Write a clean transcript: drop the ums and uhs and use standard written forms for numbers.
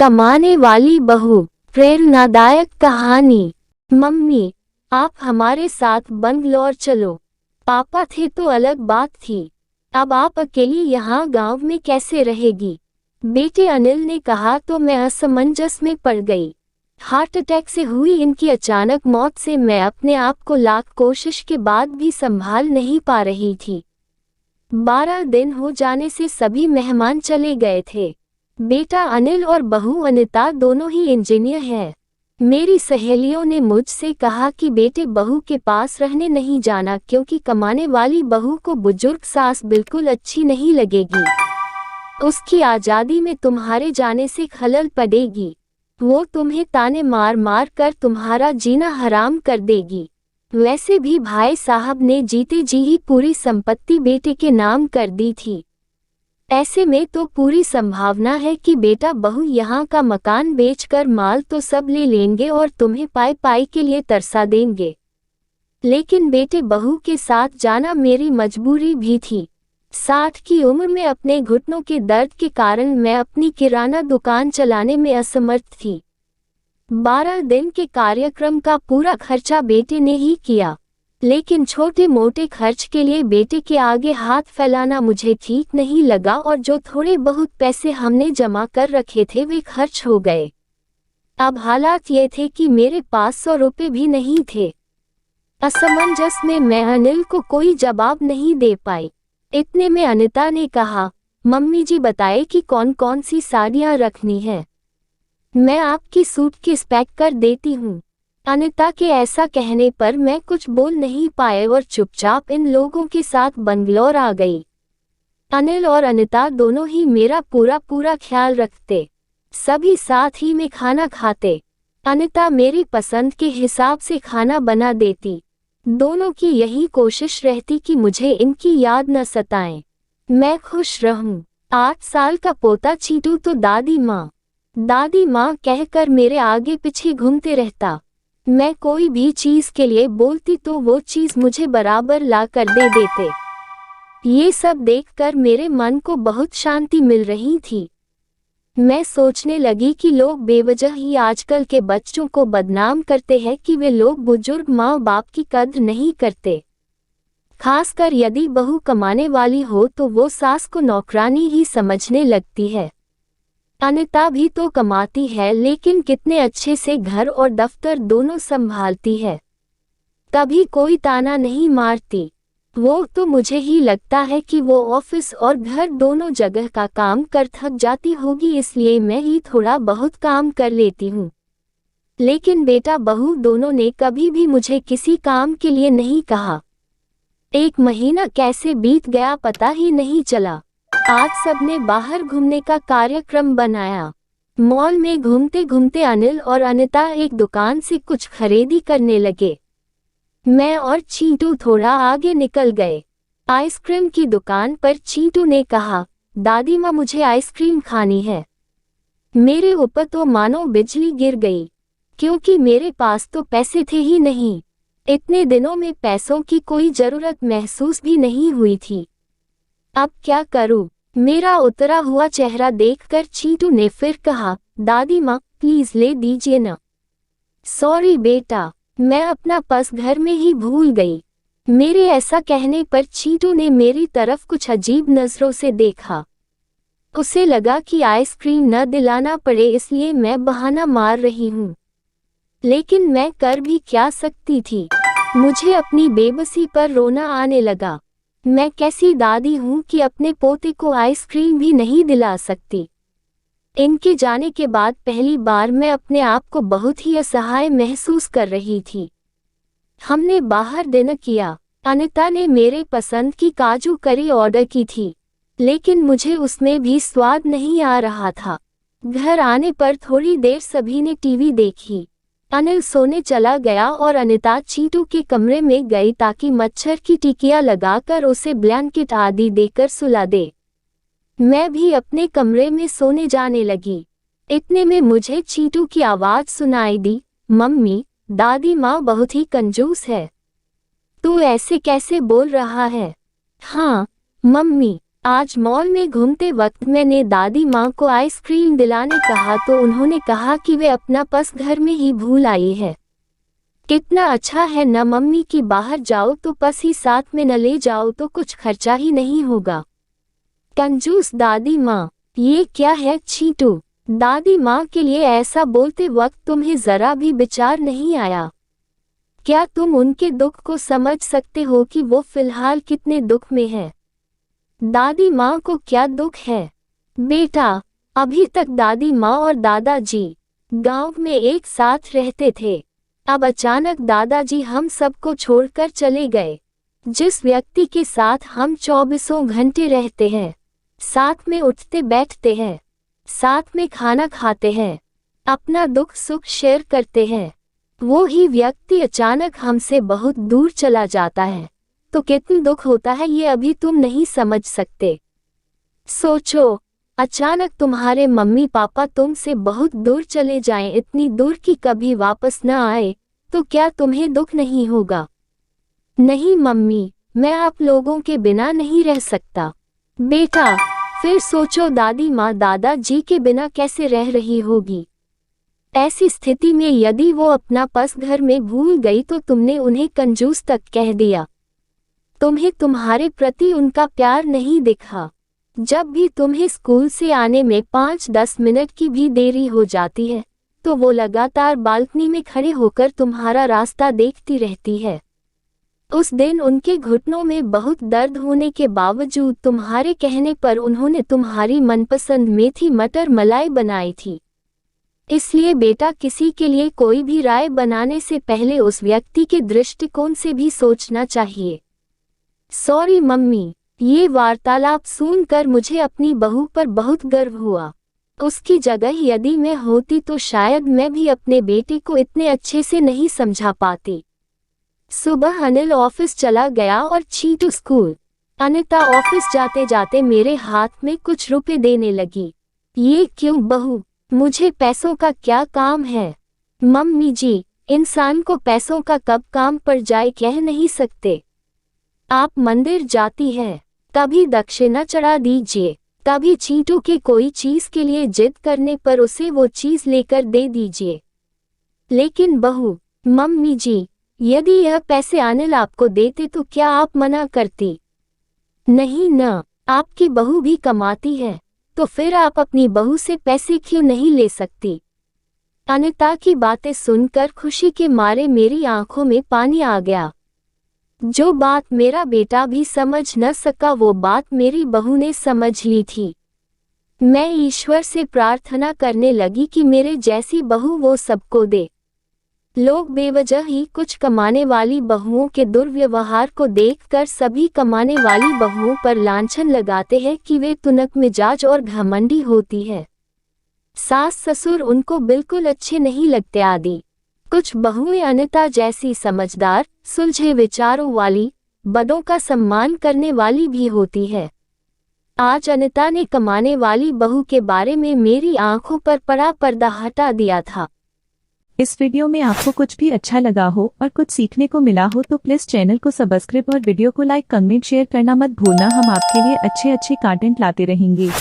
कमाने वाली बहू, प्रेरणादायक कहानी। मम्मी, आप हमारे साथ बंगलौर चलो। पापा थे तो अलग बात थी, अब आप अकेली यहाँ गांव में कैसे रहेगी? बेटे अनिल ने कहा तो मैं असमंजस में पड़ गई। हार्ट अटैक से हुई इनकी अचानक मौत से मैं अपने आप को लाख कोशिश के बाद भी संभाल नहीं पा रही थी। 12 दिन हो जाने से सभी मेहमान चले गए थे। बेटा अनिल और बहू अनिता दोनों ही इंजीनियर हैं। मेरी सहेलियों ने मुझसे कहा कि बेटे बहू के पास रहने नहीं जाना क्योंकि कमाने वाली बहू को बुजुर्ग सास बिल्कुल अच्छी नहीं लगेगी। उसकी आज़ादी में तुम्हारे जाने से खलल पड़ेगी। वो तुम्हें ताने मार मार कर तुम्हारा जीना हराम कर देगी। वैसे भी भाई साहब ने जीते जी ही पूरी संपत्ति बेटे के नाम कर दी थी। ऐसे में तो पूरी संभावना है कि बेटा बहू यहाँ का मकान बेचकर माल तो सब ले लेंगे और तुम्हें पाई पाई के लिए तरसा देंगे। लेकिन बेटे बहू के साथ जाना मेरी मजबूरी भी थी। 60 की उम्र में अपने घुटनों के दर्द के कारण मैं अपनी किराना दुकान चलाने में असमर्थ थी। 12 दिन के कार्यक्रम का पूरा खर्चा बेटे ने ही किया, लेकिन छोटे मोटे खर्च के लिए बेटे के आगे हाथ फैलाना मुझे ठीक नहीं लगा और जो थोड़े बहुत पैसे हमने जमा कर रखे थे वे खर्च हो गए। अब हालात ये थे कि मेरे पास 100 रुपये भी नहीं थे। असमंजस में मैं अनिल को कोई जवाब नहीं दे पाई। इतने में अनिता ने कहा, मम्मी जी बताए कि कौन कौन सी साड़ियाँ रखनी है। मैं आपकी सूटकेस पैक कर देती हूँ। अनिता के ऐसा कहने पर मैं कुछ बोल नहीं पाए और चुपचाप इन लोगों के साथ बंगलौर आ गई। अनिल और अनिता दोनों ही मेरा पूरा ख्याल रखते, सभी साथ ही में खाना खाते। अनिता मेरी पसंद के हिसाब से खाना बना देती। दोनों की यही कोशिश रहती कि मुझे इनकी याद न सताएं, मैं खुश रहूं। 8 साल का पोता चीटू तो दादी माँ कहकर मेरे आगे पीछे घूमते रहता। मैं कोई भी चीज के लिए बोलती तो वो चीज मुझे बराबर ला कर दे देते। ये सब देखकर मेरे मन को बहुत शांति मिल रही थी। मैं सोचने लगी कि लोग बेवजह ही आजकल के बच्चों को बदनाम करते हैं कि वे लोग बुजुर्ग माँ बाप की कद्र नहीं करते। खासकर यदि बहू कमाने वाली हो तो वो सास को नौकरानी ही समझने लगती है। अनिता भी तो कमाती है, लेकिन कितने अच्छे से घर और दफ्तर दोनों संभालती है। कभी कोई ताना नहीं मारती। वो तो मुझे ही लगता है कि वो ऑफिस और घर दोनों जगह का काम कर थक जाती होगी, इसलिए मैं ही थोड़ा बहुत काम कर लेती हूँ। लेकिन बेटा बहू दोनों ने कभी भी मुझे किसी काम के लिए नहीं कहा। 1 महीना कैसे बीत गया पता ही नहीं चला। आज सबने बाहर घूमने का कार्यक्रम बनाया। मॉल में घूमते घूमते अनिल और अनिता एक दुकान से कुछ खरीदी करने लगे। मैं और चीटू थोड़ा आगे निकल गए। आइसक्रीम की दुकान पर चीटू ने कहा, दादी माँ मुझे आइसक्रीम खानी है। मेरे ऊपर तो मानो बिजली गिर गई, क्योंकि मेरे पास तो पैसे थे ही नहीं। इतने दिनों में पैसों की कोई जरूरत महसूस भी नहीं हुई थी। अब क्या करूं? मेरा उतरा हुआ चेहरा देखकर चीटू ने फिर कहा, दादी माँ प्लीज ले दीजिए ना। सॉरी बेटा, मैं अपना पर्स घर में ही भूल गई। मेरे ऐसा कहने पर चीटू ने मेरी तरफ कुछ अजीब नजरों से देखा। उसे लगा कि आइसक्रीम न दिलाना पड़े इसलिए मैं बहाना मार रही हूँ, लेकिन मैं कर भी क्या सकती थी। मुझे अपनी बेबसी पर रोना आने लगा। मैं कैसी दादी हूँ कि अपने पोते को आइसक्रीम भी नहीं दिला सकती। इनके जाने के बाद पहली बार मैं अपने आप को बहुत ही असहाय महसूस कर रही थी। हमने बाहर डिनर किया। अनिता ने मेरे पसंद की काजू करी ऑर्डर की थी, लेकिन मुझे उसमें भी स्वाद नहीं आ रहा था। घर आने पर थोड़ी देर सभी ने टीवी देखी। अनिल सोने चला गया और अनिता चीटू के कमरे में गई ताकि मच्छर की टिकिया लगाकर उसे ब्लैंकेट आदि देकर सुला दे। मैं भी अपने कमरे में सोने जाने लगी। इतने में मुझे चीटू की आवाज सुनाई दी, मम्मी, दादी माँ बहुत ही कंजूस है। तू ऐसे कैसे बोल रहा है? हाँ मम्मी, आज मॉल में घूमते वक्त मैंने दादी माँ को आइसक्रीम दिलाने कहा तो उन्होंने कहा कि वे अपना पर्स घर में ही भूल आई है। कितना अच्छा है न मम्मी कि बाहर जाओ तो पर्स ही साथ में न ले जाओ तो कुछ खर्चा ही नहीं होगा। कंजूस दादी माँ, ये क्या है छीटू। दादी माँ के लिए ऐसा बोलते वक्त तुम्हें जरा भी विचार नहीं आया? क्या तुम उनके दुख को समझ सकते हो कि वो फिलहाल कितने दुख में है? दादी माँ को क्या दुख है? बेटा, अभी तक दादी माँ और दादाजी गांव में एक साथ रहते थे। अब अचानक दादाजी हम सबको छोड़कर चले गए। जिस व्यक्ति के साथ हम 24 घंटे रहते हैं, साथ में उठते बैठते हैं, साथ में खाना खाते हैं, अपना दुख सुख शेयर करते हैं, वो ही व्यक्ति अचानक हमसे बहुत दूर चला जाता है तो कितना दुख होता है ये अभी तुम नहीं समझ सकते। सोचो, अचानक तुम्हारे मम्मी पापा तुमसे बहुत दूर चले जाएं, इतनी दूर कि कभी वापस न आए, तो क्या तुम्हें दुख नहीं होगा? नहीं मम्मी, मैं आप लोगों के बिना नहीं रह सकता। बेटा, फिर सोचो दादी माँ दादाजी के बिना कैसे रह रही होगी। ऐसी स्थिति में यदि वो अपना पर्स घर में भूल गई तो तुमने उन्हें कंजूस तक कह दिया। तुम्हें तुम्हारे प्रति उनका प्यार नहीं दिखा। जब भी तुम्हें स्कूल से आने में 5-10 मिनट की भी देरी हो जाती है तो वो लगातार बालकनी में खड़े होकर तुम्हारा रास्ता देखती रहती है। उस दिन उनके घुटनों में बहुत दर्द होने के बावजूद तुम्हारे कहने पर उन्होंने तुम्हारी मनपसंद मेथी मटर मलाई बनाई थी। इसलिए बेटा, किसी के लिए कोई भी राय बनाने से पहले उस व्यक्ति के दृष्टिकोण से भी सोचना चाहिए। सॉरी मम्मी, ये वार्तालाप सुनकर मुझे अपनी बहू पर बहुत गर्व हुआ। उसकी जगह यदि मैं होती तो शायद मैं भी अपने बेटे को इतने अच्छे से नहीं समझा पाती। सुबह अनिल ऑफिस चला गया और छीटू स्कूल। अनिता ऑफिस जाते जाते मेरे हाथ में कुछ रुपए देने लगी। ये क्यों बहू, मुझे पैसों का क्या काम है? मम्मी जी, इंसान को पैसों का कब काम पड़ जाए कह नहीं सकते। आप मंदिर जाती हैं, कभी दक्षिणा चढ़ा दीजिए, कभी चींटू के कोई चीज के लिए जिद करने पर उसे वो चीज लेकर दे दीजिए। लेकिन बहू, मम्मी जी, यदि यह पैसे अनिल आपको देते तो क्या आप मना करती? नहीं न, आपकी बहू भी कमाती है, तो फिर आप अपनी बहू से पैसे क्यों नहीं ले सकती? अनिता की बातें सुनकर खुशी के मारे मेरी आंखों में पानी आ गया। जो बात मेरा बेटा भी समझ न सका वो बात मेरी बहू ने समझ ली थी। मैं ईश्वर से प्रार्थना करने लगी कि मेरे जैसी बहू वो सबको दे। लोग बेवजह ही कुछ कमाने वाली बहुओं के दुर्व्यवहार को देखकर सभी कमाने वाली बहुओं पर लांछन लगाते हैं कि वे तुनक मिजाज और घमंडी होती है। सास ससुर उनको बिल्कुल अच्छे नहीं लगते आदि। कुछ बहुएं अनिता जैसी समझदार, सुलझे विचारों वाली, बड़ों का सम्मान करने वाली भी होती है। आज अनिता ने कमाने वाली बहू के बारे में मेरी आंखों पर पड़ा पर्दा हटा दिया था। इस वीडियो में आपको कुछ भी अच्छा लगा हो और कुछ सीखने को मिला हो तो प्लीज चैनल को सब्सक्राइब और वीडियो को लाइक, कमेंट, शेयर करना मत भूलना। हम आपके लिए अच्छे कंटेंट लाते रहेंगे।